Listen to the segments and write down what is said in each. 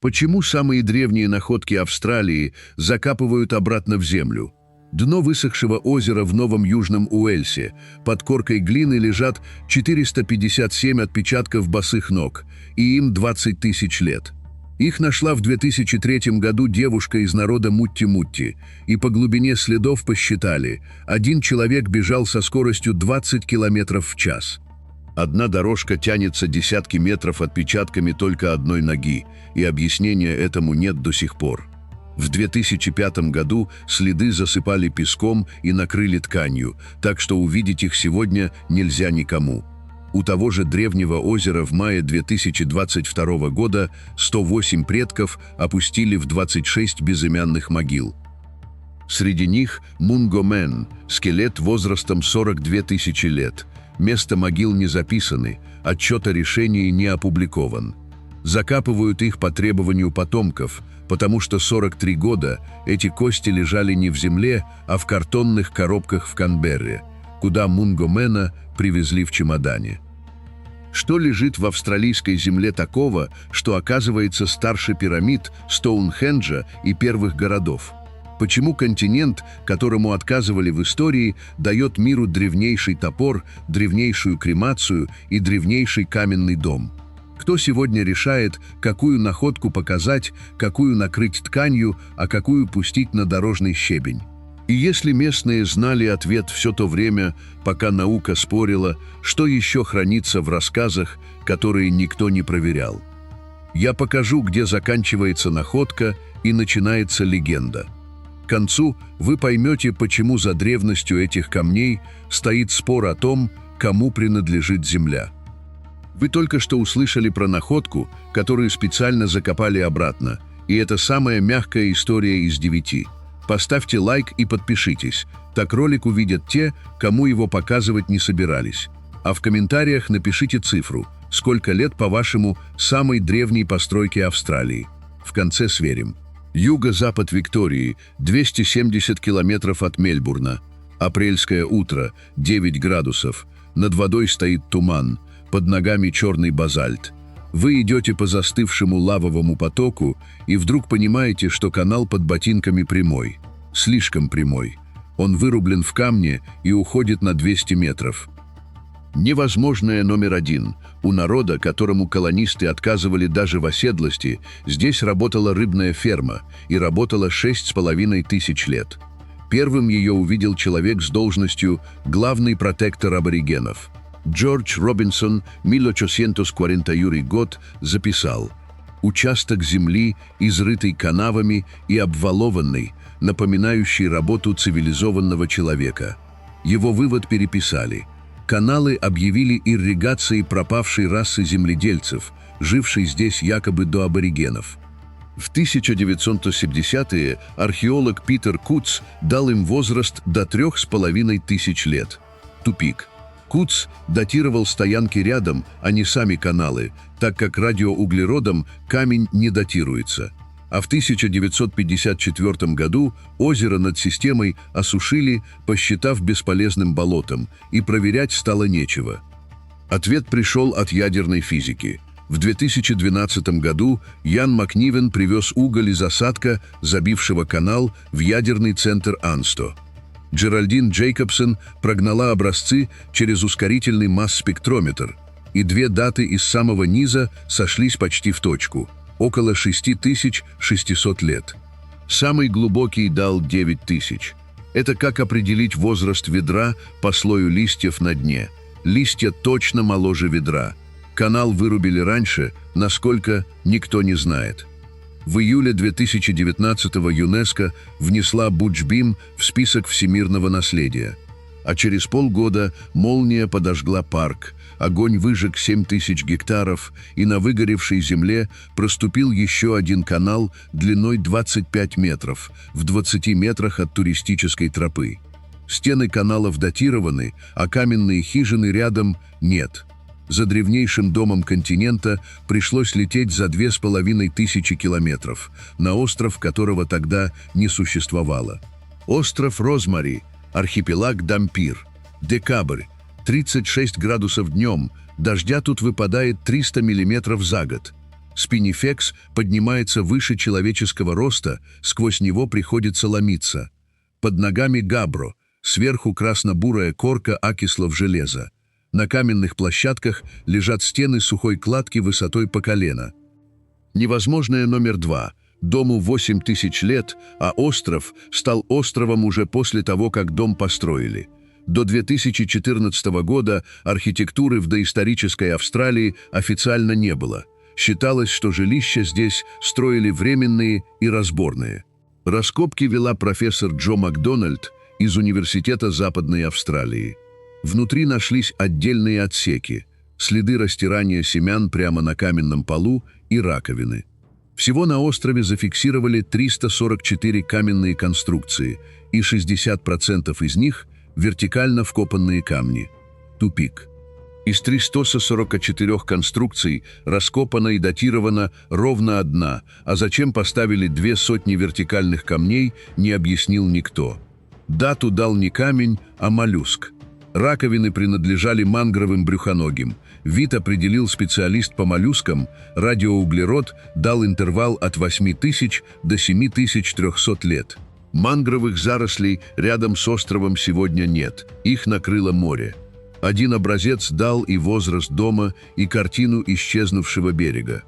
Почему самые древние находки Австралии закапывают обратно в землю? Дно высохшего озера в Новом Южном Уэльсе. Под коркой глины лежат 457 отпечатков босых ног, и им 20 тысяч лет. Их нашла в 2003 году девушка из народа Мутти-Мутти, и по глубине следов посчитали, один человек бежал со скоростью 20 км в час. Одна дорожка тянется десятки метров отпечатками только одной ноги, и объяснения этому нет до сих пор. В 2005 году следы засыпали песком и накрыли тканью, так что увидеть их сегодня нельзя никому. У того же древнего озера в мае 2022 года 108 предков опустили в 26 безымянных могил. Среди них Мунго-Мен, скелет возрастом 42 тысячи лет. Место могил не записаны, отчет о решении не опубликован. Закапывают их по требованию потомков, потому что 43 года эти кости лежали не в земле, а в картонных коробках в Канберре, куда Мунго-Мена привезли в чемодане. Что лежит в австралийской земле такого, что оказывается старше пирамид, Стоунхенджа и первых городов? Почему континент, которому отказывали в истории, дает миру древнейший топор, древнейшую кремацию и древнейший каменный дом? Кто сегодня решает, какую находку показать, какую накрыть тканью, а какую пустить на дорожный щебень? И если местные знали ответ все то время, пока наука спорила, что еще хранится в рассказах, которые никто не проверял? Я покажу, где заканчивается находка и начинается легенда. К концу вы поймете, почему за древностью этих камней стоит спор о том, кому принадлежит земля. Вы только что услышали про находку, которую специально закопали обратно, и это самая мягкая история из 9. Поставьте лайк и подпишитесь, так ролик увидят те, кому его показывать не собирались. А в комментариях напишите цифру, сколько лет, по-вашему, самой древней постройке Австралии. В конце сверим. Юго-запад Виктории, 270 километров от Мельбурна. Апрельское утро, 9 градусов. Над водой стоит туман, под ногами черный базальт. Вы идете по застывшему лавовому потоку и вдруг понимаете, что канал под ботинками прямой. Слишком прямой. Он вырублен в камне и уходит на 200 метров. Невозможное номер 1. У народа, которому колонисты отказывали даже в оседлости, здесь работала рыбная ферма и работала 6,5 тысяч лет. Первым ее увидел человек с должностью «главный протектор аборигенов». Джордж Робинсон, 1840 год, записал: «Участок земли, изрытый канавами и обвалованный, напоминающий работу цивилизованного человека». Его вывод переписали. Каналы объявили ирригацией пропавшей расы земледельцев, жившей здесь якобы до аборигенов. В 1970-е археолог Питер Куц дал им возраст до 3500 лет. Тупик. Куц датировал стоянки рядом, а не сами каналы, так как радиоуглеродом камень не датируется. А в 1954 году озеро над системой осушили, посчитав бесполезным болотом, и проверять стало нечего. Ответ пришел от ядерной физики. В 2012 году Ян Макнивен привез уголь из осадка, забившего канал, в ядерный центр Ансто. Джеральдин Джейкобсон прогнала образцы через ускорительный масс-спектрометр, и две даты из самого низа сошлись почти в точку – около 6600 лет. Самый глубокий дал 9000. Это как определить возраст ведра по слою листьев на дне. Листья точно моложе ведра. Канал вырубили раньше, насколько, никто не знает. В июле 2019-го ЮНЕСКО внесла Бучбим в список всемирного наследия. А через полгода молния подожгла парк, огонь выжег 7000 гектаров, и на выгоревшей земле проступил еще один канал длиной 25 метров, в 20 метрах от туристической тропы. Стены каналов датированы, а каменные хижины рядом нет. За древнейшим домом континента пришлось лететь за 2500 километров, на остров, которого тогда не существовало. Остров Розмари, архипелаг Дампир. Декабрь. 36 градусов днем, дождя тут выпадает 300 миллиметров за год. Спинифекс поднимается выше человеческого роста, сквозь него приходится ломиться. Под ногами габро, сверху красно-бурая корка окислов железа. На каменных площадках лежат стены сухой кладки высотой по колено. Невозможное номер 2. Дому 8000 лет, а остров стал островом уже после того, как дом построили. До 2014 года архитектуры в доисторической Австралии официально не было. Считалось, что жилища здесь строили временные и разборные. Раскопки вела профессор Джо Макдональд из Университета Западной Австралии. Внутри нашлись отдельные отсеки, следы растирания семян прямо на каменном полу и раковины. Всего на острове зафиксировали 344 каменные конструкции, и 60% из них – вертикально вкопанные камни. Тупик. Из 344 конструкций раскопана и датирована ровно одна, а зачем поставили 200 вертикальных камней, не объяснил никто. Дату дал не камень, а моллюск. Раковины принадлежали мангровым брюхоногим. Вид определил специалист по моллюскам, радиоуглерод дал интервал от 8000 до 7300 лет. Мангровых зарослей рядом с островом сегодня нет, их накрыло море. Один образец дал и возраст дома, и картину исчезнувшего берега.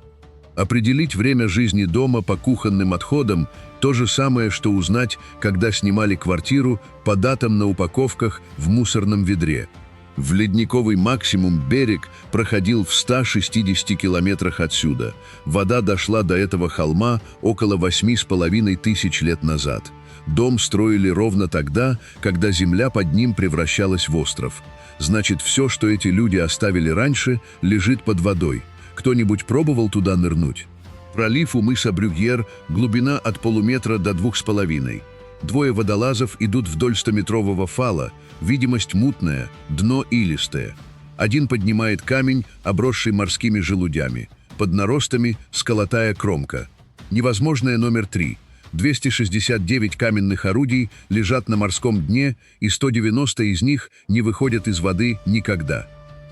Определить время жизни дома по кухонным отходам – то же самое, что узнать, когда снимали квартиру по датам на упаковках в мусорном ведре. В ледниковый максимум берег проходил в 160 километрах отсюда. Вода дошла до этого холма около 8500 лет назад. Дом строили ровно тогда, когда земля под ним превращалась в остров. Значит, все, что эти люди оставили раньше, лежит под водой. Кто-нибудь пробовал туда нырнуть? Пролив у мыса Брюгьер, глубина от полуметра до 2,5. Двое водолазов идут вдоль 100-метрового фала, видимость мутная, дно илистое. Один поднимает камень, обросший морскими желудями. Под наростами сколотая кромка. Невозможное номер 3. 269 каменных орудий лежат на морском дне, и 190 из них не выходят из воды никогда.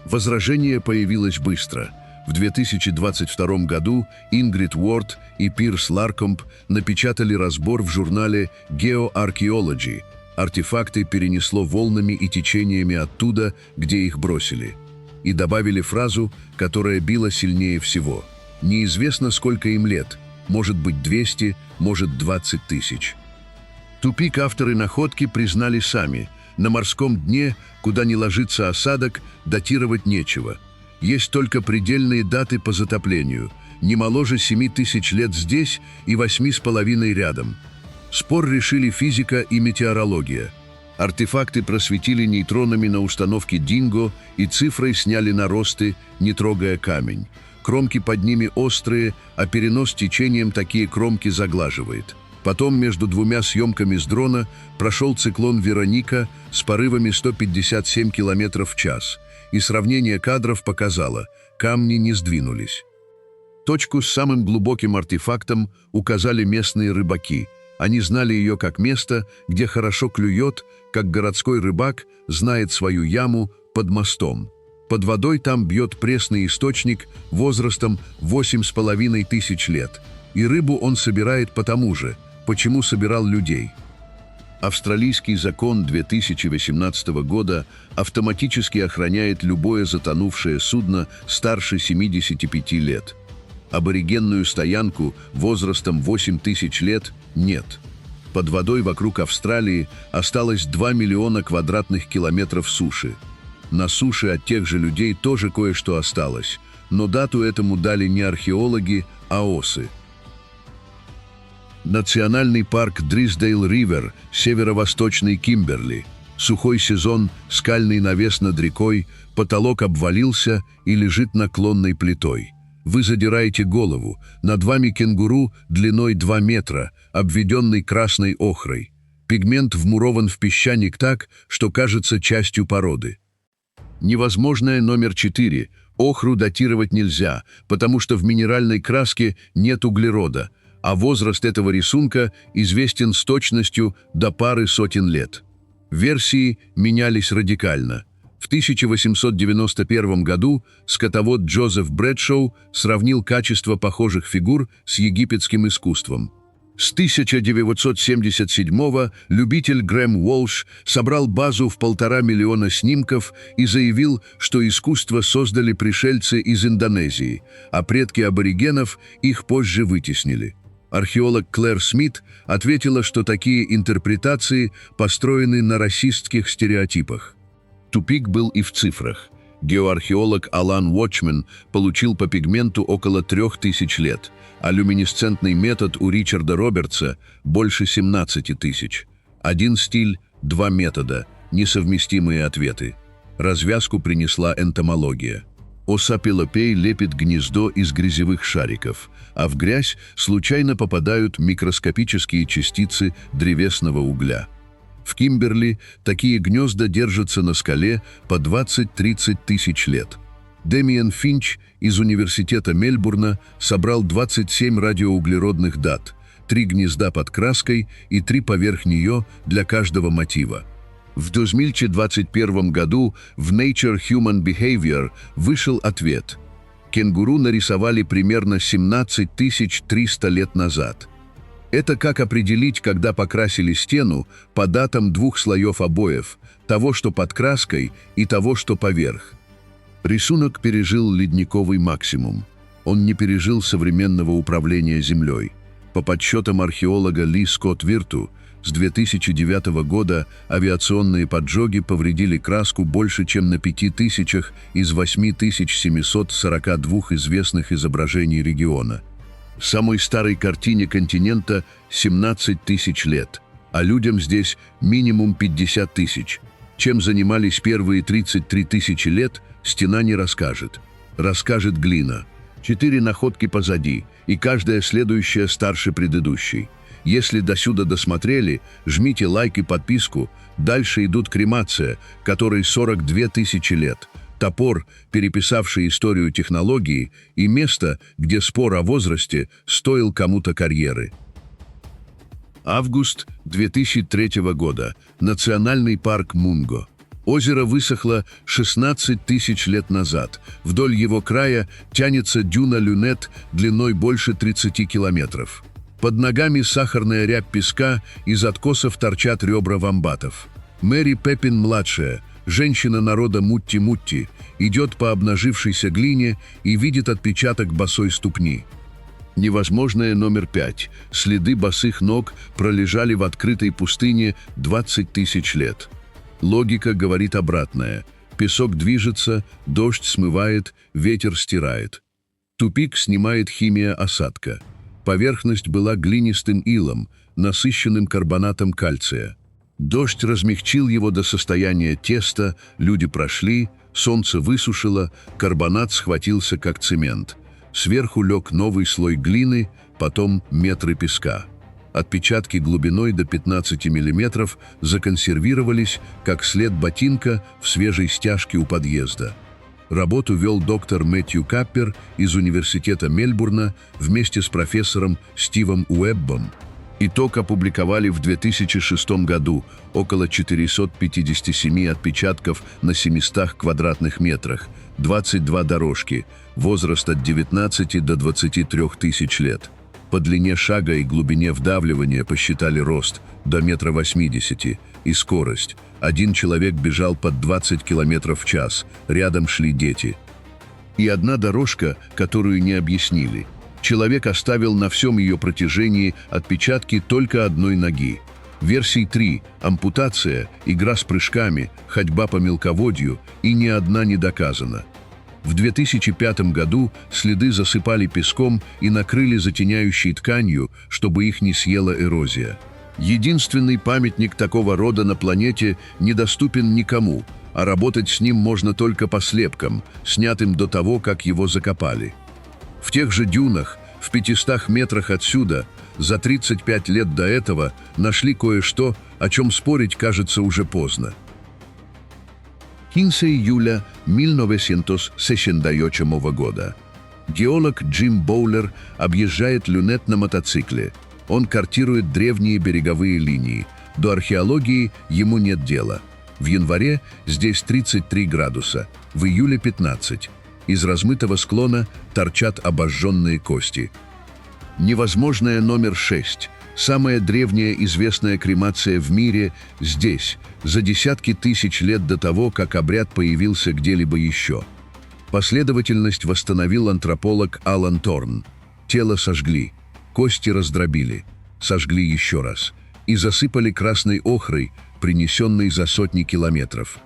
Возражение появилось быстро. В 2022 году Ингрид Уорд и Пирс Ларкомб напечатали разбор в журнале Geoarchaeology. Артефакты перенесло волнами и течениями оттуда, где их бросили. И добавили фразу, которая била сильнее всего. Неизвестно, сколько им лет. Может быть 200, может 20 тысяч. Тупик авторы находки признали сами. На морском дне, куда не ложится осадок, датировать нечего. Есть только предельные даты по затоплению. Не моложе 7000 лет здесь и 8,5 рядом. Спор решили физика и метеорология. Артефакты просветили нейтронами на установке Динго и цифрой сняли наросты, не трогая камень. Кромки под ними острые, а перенос течением такие кромки заглаживает. Потом между двумя съемками с дрона прошел циклон Вероника с порывами 157 км в час. И сравнение кадров показало – камни не сдвинулись. Точку с самым глубоким артефактом указали местные рыбаки. Они знали ее как место, где хорошо клюет, как городской рыбак знает свою яму под мостом. Под водой там бьет пресный источник возрастом 8500 лет. И рыбу он собирает потому же, почему собирал людей. Австралийский закон 2018 года автоматически охраняет любое затонувшее судно старше 75 лет. Аборигенную стоянку возрастом 8000 лет нет. Под водой вокруг Австралии осталось 2 миллиона квадратных километров суши. На суше от тех же людей тоже кое-что осталось, но дату этому дали не археологи, а осы. Национальный парк Дрисдейл-Ривер, северо-восточный Кимберли. Сухой сезон, скальный навес над рекой, потолок обвалился и лежит наклонной плитой. Вы задираете голову, над вами кенгуру длиной 2 метра, обведенный красной охрой. Пигмент вмурован в песчаник так, что кажется частью породы. Невозможное номер 4. Охру датировать нельзя, потому что в минеральной краске нет углерода, а возраст этого рисунка известен с точностью до пары сотен лет. Версии менялись радикально. В 1891 году скотовод Джозеф Брэдшоу сравнил качество похожих фигур с египетским искусством. С 1977-го любитель Грэм Уолш собрал базу в 1,5 миллиона снимков и заявил, что искусство создали пришельцы из Индонезии, а предки аборигенов их позже вытеснили. Археолог Клэр Смит ответила, что такие интерпретации построены на расистских стереотипах. Тупик был и в цифрах. Геоархеолог Алан Уотчмен получил по пигменту около 3000 лет, а люминесцентный метод у Ричарда Робертса больше 17 тысяч. Один стиль, два метода, несовместимые ответы. Развязку принесла энтомология. Оса пелопей лепит гнездо из грязевых шариков, а в грязь случайно попадают микроскопические частицы древесного угля. В Кимберли такие гнезда держатся на скале по 20-30 тысяч лет. Дэмиен Финч из Университета Мельбурна собрал 27 радиоуглеродных дат, 3 гнезда под краской и 3 поверх нее для каждого мотива. В 2021 году в Nature Human Behavior вышел ответ. Кенгуру нарисовали примерно 17 300 лет назад. Это как определить, когда покрасили стену по датам 2 слоев обоев, того, что под краской, и того, что поверх. Рисунок пережил ледниковый максимум. Он не пережил современного управления Землей. По подсчетам археолога Ли Скотт Вирту, с 2009 года авиационные поджоги повредили краску больше, чем на 5000 из 8742 известных изображений региона. Самой старой картине континента 17 тысяч лет, а людям здесь минимум 50 тысяч. Чем занимались первые 33 тысячи лет, стена не расскажет. Расскажет глина. 4 находки позади, и каждая следующая старше предыдущей. Если досюда досмотрели, жмите лайк и подписку. Дальше идут кремация, которой 42 тысячи лет. Топор, переписавший историю технологии, и место, где спор о возрасте стоил кому-то карьеры. Август 2003 года. Национальный парк Мунго. Озеро высохло 16 тысяч лет назад. Вдоль его края тянется дюна Люнет длиной больше 30 километров. Под ногами сахарная рябь песка, из откосов торчат ребра вомбатов. Мэри Пеппин-младшая, женщина народа Мутти-Мутти, идет по обнажившейся глине и видит отпечаток босой ступни. Невозможное номер 5. Следы босых ног пролежали в открытой пустыне 20 тысяч лет. Логика говорит обратное. Песок движется, дождь смывает, ветер стирает. Тупик снимает химия осадка. Поверхность была глинистым илом, насыщенным карбонатом кальция. Дождь размягчил его до состояния теста, люди прошли, солнце высушило, карбонат схватился как цемент. Сверху лег новый слой глины, потом метры песка. Отпечатки глубиной до 15 мм законсервировались, как след ботинка в свежей стяжке у подъезда. Работу вел доктор Мэтью Каппер из Университета Мельбурна вместе с профессором Стивом Уэббом. Итог опубликовали в 2006 году, около 457 отпечатков на 700 квадратных метрах, 22 дорожки, возраст от 19 до 23 тысяч лет. По длине шага и глубине вдавливания посчитали рост до 1,80 м и скорость. Один человек бежал под 20 км в час, рядом шли дети. И одна дорожка, которую не объяснили. Человек оставил на всем ее протяжении отпечатки только одной ноги. Версий 3 – ампутация, игра с прыжками, ходьба по мелководью, и ни одна не доказана. В 2005 году следы засыпали песком и накрыли затеняющей тканью, чтобы их не съела эрозия. Единственный памятник такого рода на планете недоступен никому, а работать с ним можно только по слепкам, снятым до того, как его закопали. В тех же дюнах, в 500 метрах отсюда, за 35 лет до этого, нашли кое-что, о чем спорить, кажется, уже поздно. 15 июля 1968 года. Геолог Джим Боулер объезжает Люнет на мотоцикле. Он картирует древние береговые линии. До археологии ему нет дела. В январе здесь 33 градуса, в июле 15. Из размытого склона торчат обожженные кости. Невозможное номер 6. Самая древняя известная кремация в мире здесь, за десятки тысяч лет до того, как обряд появился где-либо еще. Последовательность восстановил антрополог Алан Торн. Тело сожгли, кости раздробили, сожгли еще раз и засыпали красной охрой, принесенной за сотни километров.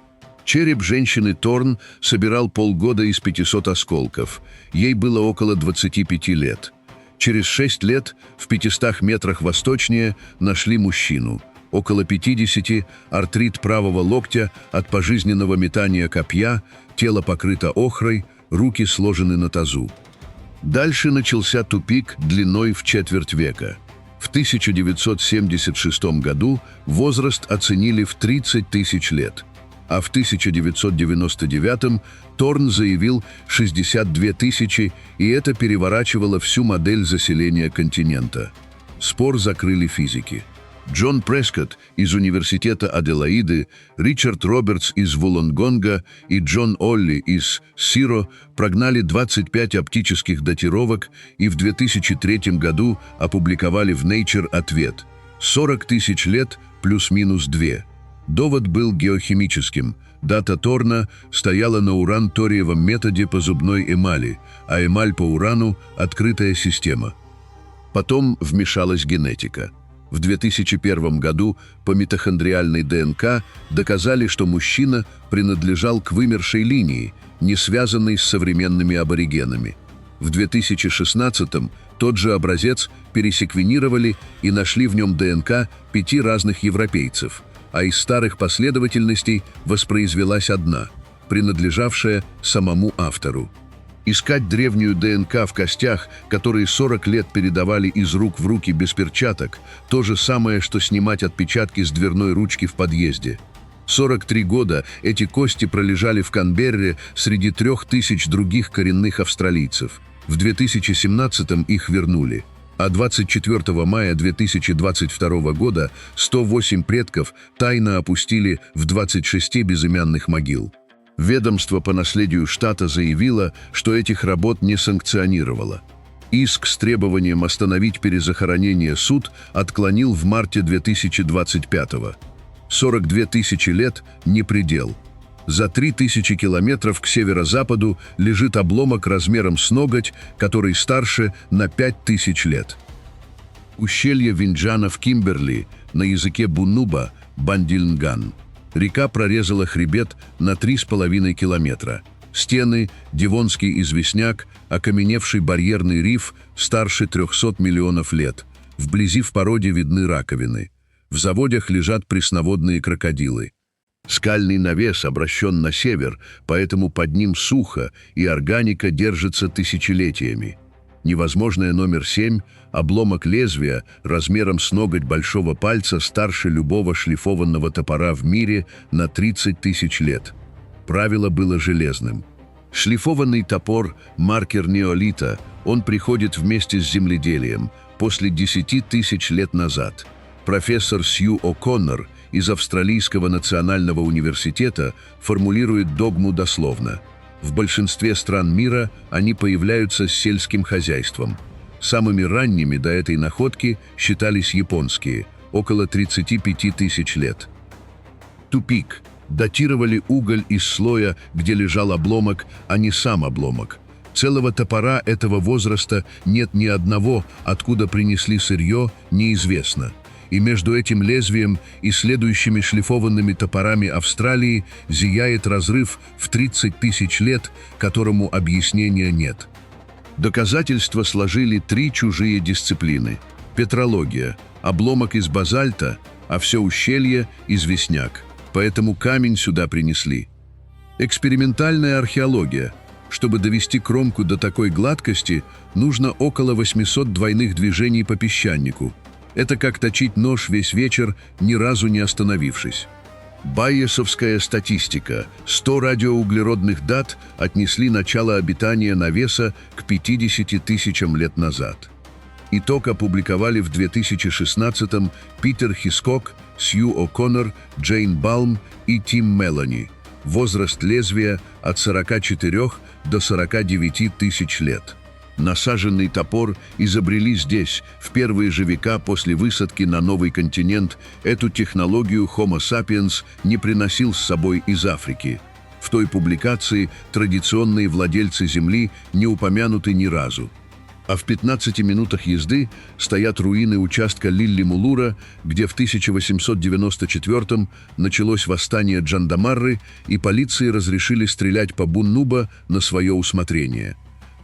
Череп женщины Торн собирал полгода из 500 осколков. Ей было около 25 лет. Через 6 лет в 500 метрах восточнее нашли мужчину. Около 50, артрит правого локтя от пожизненного метания копья, тело покрыто охрой, руки сложены на тазу. Дальше начался тупик длиной в четверть века. В 1976 году возраст оценили в 30 тысяч лет, а в 1999 Торн заявил 62 тысячи, и это переворачивало всю модель заселения континента. Спор закрыли физики. Джон Прескотт из Университета Аделаиды, Ричард Робертс из Вулонгонга и Джон Олли из Сиро прогнали 25 оптических датировок и в 2003 году опубликовали в Nature ответ – 40 тысяч лет плюс-минус 2. Довод был геохимическим. Дата Торна стояла на уран-ториевом методе по зубной эмали, а эмаль по урану – открытая система. Потом вмешалась генетика. В 2001 году по митохондриальной ДНК доказали, что мужчина принадлежал к вымершей линии, не связанной с современными аборигенами. В 2016 тот же образец пересеквенировали и нашли в нем ДНК 5 разных европейцев, а из старых последовательностей воспроизвелась одна, принадлежавшая самому автору. Искать древнюю ДНК в костях, которые 40 лет передавали из рук в руки без перчаток, то же самое, что снимать отпечатки с дверной ручки в подъезде. 43 года эти кости пролежали в Канберре среди 3000 других коренных австралийцев. В 2017-м их вернули. А 24 мая 2022 года 108 предков тайно опустили в 26 безымянных могил. Ведомство по наследию штата заявило, что этих работ не санкционировало. Иск с требованием остановить перезахоронение суд отклонил в марте 2025-го. 42 тысячи лет – не предел. За 3000 километров к северо-западу лежит обломок размером с ноготь, который старше на 5000 лет. Ущелье Винджана в Кимберли, на языке Бунуба – Бандильнган. Река прорезала хребет на 3,5 километра. Стены, Девонский известняк, окаменевший барьерный риф старше 300 миллионов лет. Вблизи в породе видны раковины. В заводях лежат пресноводные крокодилы. Скальный навес обращен на север, поэтому под ним сухо, и органика держится тысячелетиями. Невозможное номер 7 – обломок лезвия размером с ноготь большого пальца старше любого шлифованного топора в мире на 30 тысяч лет. Правило было железным. Шлифованный топор – маркер неолита, он приходит вместе с земледелием после 10 тысяч лет назад. Профессор Сью О'Коннор из Австралийского национального университета формулирует догму дословно. В большинстве стран мира они появляются с сельским хозяйством. Самыми ранними до этой находки считались японские, около 35 тысяч лет. Тупик. Датировали уголь из слоя, где лежал обломок, а не сам обломок. Целого топора этого возраста нет ни одного, откуда принесли сырье, неизвестно. И между этим лезвием и следующими шлифованными топорами Австралии зияет разрыв в 30 тысяч лет, которому объяснения нет. Доказательства сложили 3 чужие дисциплины. Петрология – обломок из базальта, а все ущелье – известняк. Поэтому камень сюда принесли. Экспериментальная археология. Чтобы довести кромку до такой гладкости, нужно около 800 двойных движений по песчанику. Это как точить нож весь вечер, ни разу не остановившись. Байесовская статистика. 100 радиоуглеродных дат отнесли начало обитания навеса к 50 тысячам лет назад. Итог опубликовали в 2016-м Питер Хискок, Сью О'Коннор, Джейн Балм и Тим Мелани. Возраст лезвия от 44 до 49 тысяч лет. Насаженный топор изобрели здесь, в первые же века после высадки на новый континент. Эту технологию Homo sapiens не приносил с собой из Африки. В той публикации традиционные владельцы земли не упомянуты ни разу. А в 15 минутах езды стоят руины участка Лилли-Мулура, где в 1894-м началось восстание Джандамарры, и полиции разрешили стрелять по Буннуба на свое усмотрение.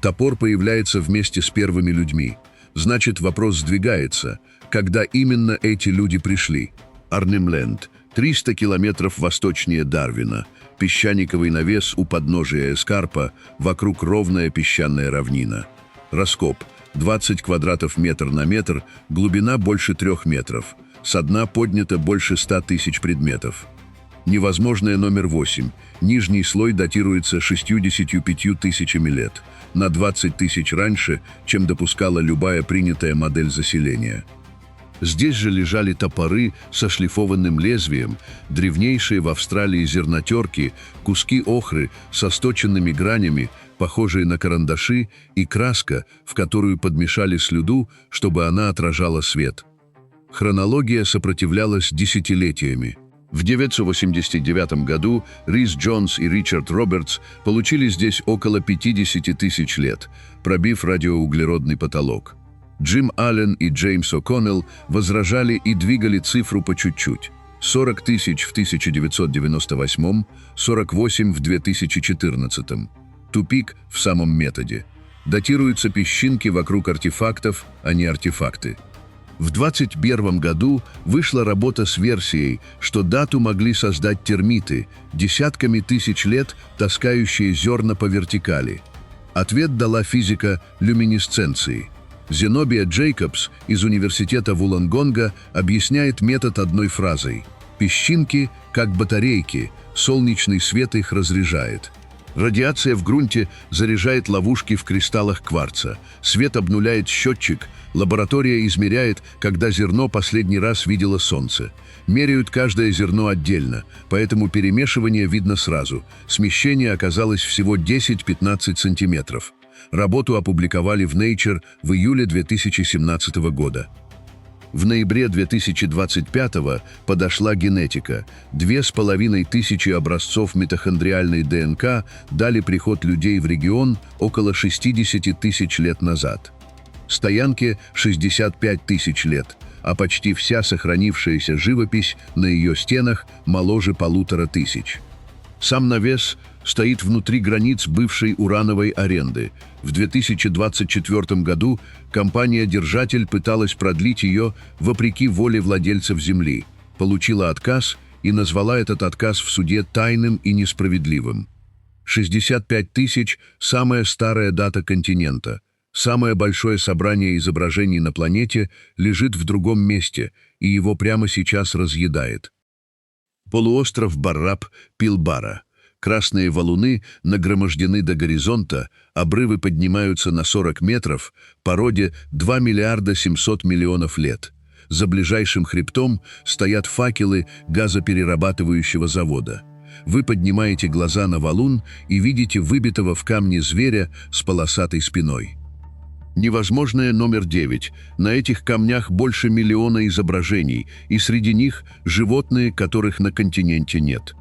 Топор появляется вместе с первыми людьми. Значит, вопрос сдвигается, когда именно эти люди пришли. Арнемленд, 300 километров восточнее Дарвина, песчаниковый навес у подножия эскарпа, вокруг ровная песчаная равнина. Раскоп 20 квадратов метр на метр, глубина больше 3 метров. Со дна поднято больше 100 тысяч предметов. Невозможное номер 8. Нижний слой датируется 65 тысячами лет, на 20 тысяч раньше, чем допускала любая принятая модель заселения. Здесь же лежали топоры со шлифованным лезвием, древнейшие в Австралии зернотерки, куски охры со сточенными гранями, похожие на карандаши, и краска, в которую подмешали слюду, чтобы она отражала свет. Хронология сопротивлялась десятилетиями. В 989 году Рис Джонс и Ричард Робертс получили здесь около 50 тысяч лет, пробив радиоуглеродный потолок. Джим Аллен и Джеймс О'Коннелл возражали и двигали цифру по чуть-чуть. 40 тысяч в 1998, 48 в 2014. Тупик в самом методе. Датируются песчинки вокруг артефактов, а не артефакты. В 2021 году вышла работа с версией, что дату могли создать термиты, десятками тысяч лет таскающие зерна по вертикали. Ответ дала физика люминесценции. Зенобия Джейкобс из университета Вулонгонга объясняет метод одной фразой: «Песчинки, как батарейки, солнечный свет их разряжает». Радиация в грунте заряжает ловушки в кристаллах кварца, свет обнуляет счетчик, лаборатория измеряет, когда зерно последний раз видело солнце. Меряют каждое зерно отдельно, поэтому перемешивание видно сразу. Смещение оказалось всего 10-15 сантиметров. Работу опубликовали в Nature в июле 2017 года. В ноябре 2025 подошла генетика. 2500 образцов митохондриальной ДНК дали приход людей в регион около 60 тысяч лет назад. Стоянке 65 тысяч лет, а почти вся сохранившаяся живопись на ее стенах моложе 1500. Сам навес стоит внутри границ бывшей урановой аренды. В 2024 году компания-держатель пыталась продлить ее вопреки воле владельцев земли, получила отказ и назвала этот отказ в суде тайным и несправедливым. 65 тысяч – самая старая дата континента. Самое большое собрание изображений на планете лежит в другом месте, и его прямо сейчас разъедает. Полуостров Барраб-Пилбара. Красные валуны нагромождены до горизонта, обрывы поднимаются на 40 метров, породе 2 миллиарда 700 миллионов лет. За ближайшим хребтом стоят факелы газоперерабатывающего завода. Вы поднимаете глаза на валун и видите выбитого в камне зверя с полосатой спиной. Невозможное номер 9. На этих камнях больше миллиона изображений, и среди них животные, которых на континенте нет.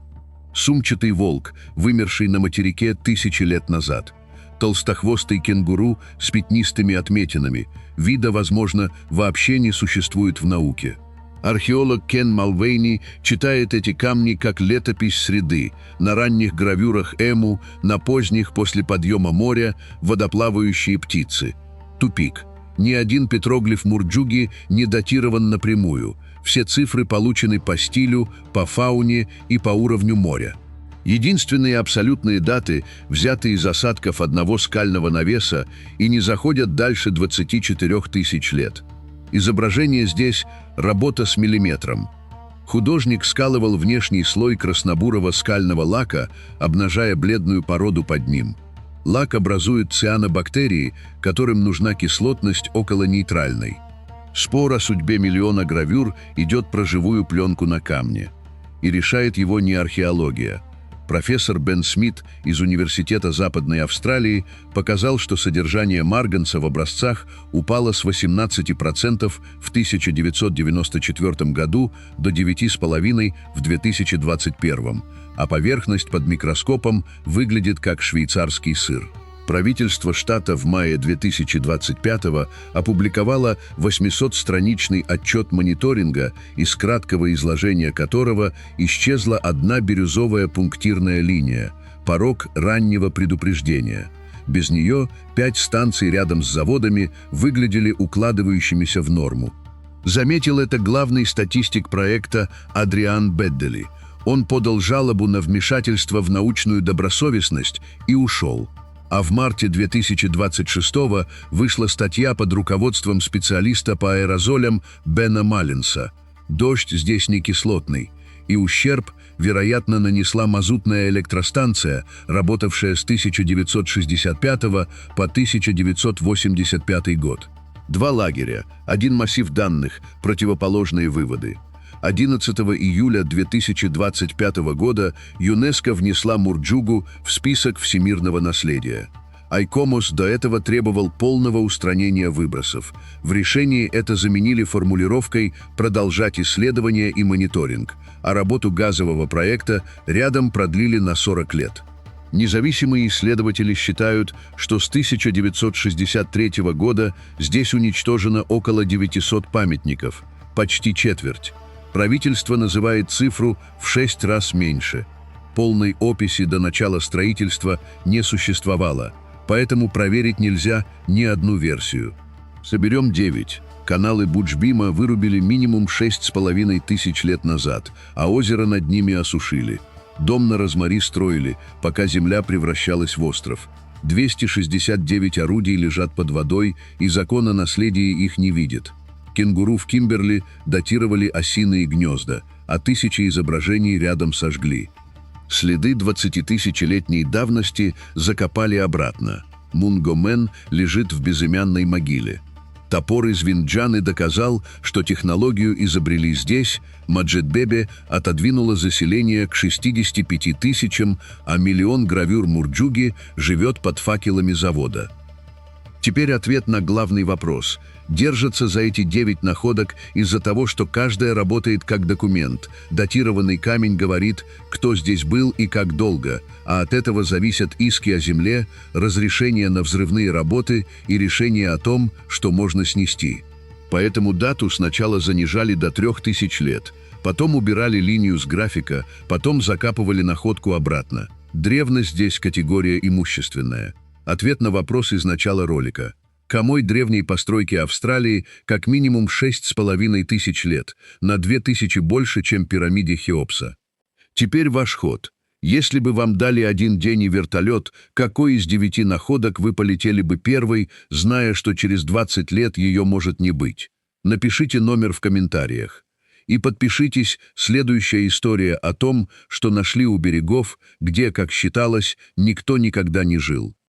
Сумчатый волк, вымерший на материке 1000 лет назад. Толстохвостый кенгуру с пятнистыми отметинами. Вида, возможно, вообще не существует в науке. Археолог Кен Малвейни читает эти камни как летопись среды, на ранних гравюрах Эму, на поздних после подъема моря водоплавающие птицы. Тупик. Ни один петроглиф Мурджуги не датирован напрямую. Все цифры получены по стилю, по фауне и по уровню моря. Единственные абсолютные даты взяты из осадков одного скального навеса и не заходят дальше 24 тысяч лет. Изображение здесь – работа с миллиметром. Художник скалывал внешний слой краснобурого скального лака, обнажая бледную породу под ним. Лак образует цианобактерии, которым нужна кислотность около нейтральной. Спор о судьбе миллиона гравюр идет про живую пленку на камне. И решает его не археология. Профессор Бен Смит из Университета Западной Австралии показал, что содержание марганца в образцах упало с 18% в 1994 году до 9,5% в 2021, а поверхность под микроскопом выглядит как швейцарский сыр. Правительство штата в мае 2025 опубликовало 800-страничный отчет мониторинга, из краткого изложения которого исчезла одна бирюзовая пунктирная линия – порог раннего предупреждения. Без нее 5 станций рядом с заводами выглядели укладывающимися в норму. Заметил это главный статистик проекта Адриан Беддели. Он подал жалобу на вмешательство в научную добросовестность и ушел. А в марте 2026 вышла статья под руководством специалиста по аэрозолям Бена Маллинса. Дождь здесь не кислотный, и ущерб, вероятно, нанесла мазутная электростанция, работавшая с 1965 по 1985 год. 2 лагеря, 1 массив данных, противоположные выводы. 11 июля 2025 года ЮНЕСКО внесла Мурджугу в список всемирного наследия. ICOMOS до этого требовал полного устранения выбросов. В решении это заменили формулировкой «продолжать исследования и мониторинг», а работу газового проекта рядом продлили на 40 лет. Независимые исследователи считают, что с 1963 года здесь уничтожено около 900 памятников, почти четверть. Правительство называет цифру в 6 раз меньше. Полной описи до начала строительства не существовало, поэтому проверить нельзя ни одну версию. Соберем 9. Каналы Буджбима вырубили минимум 6,5 тысяч лет назад, а озеро над ними осушили. Дом на Розмари строили, пока земля превращалась в остров. 269 орудий лежат под водой, и закон о наследии их не видит. Кенгуру в Кимберли датировали осиные гнезда, а 1000 изображений рядом сожгли. Следы 20-тысячелетней давности закопали обратно. Мунгомен лежит в безымянной могиле. Топор из Винджаны доказал, что технологию изобрели здесь. Маджидбебе отодвинула заселение к 65 тысячам, а миллион гравюр Мурджуги живет под факелами завода. Теперь ответ на главный вопрос. Держатся за эти 9 находок из-за того, что каждая работает как документ. Датированный камень говорит, кто здесь был и как долго, а от этого зависят иски о земле, разрешение на взрывные работы и решение о том, что можно снести. Поэтому дату сначала занижали до 3000 лет, потом убирали линию с графика, потом закапывали находку обратно. Древность здесь категория имущественная. Ответ на вопрос из начала ролика. Камой древней постройки Австралии как минимум 6,5 тысяч лет, на 2000 больше, чем пирамиде Хеопса. Теперь ваш ход. Если бы вам дали 1 день и вертолет, какой из 9 находок вы полетели бы первой, зная, что через 20 лет ее может не быть? Напишите номер в комментариях. И подпишитесь, следующая история о том, что нашли у берегов, где, как считалось, никто никогда не жил.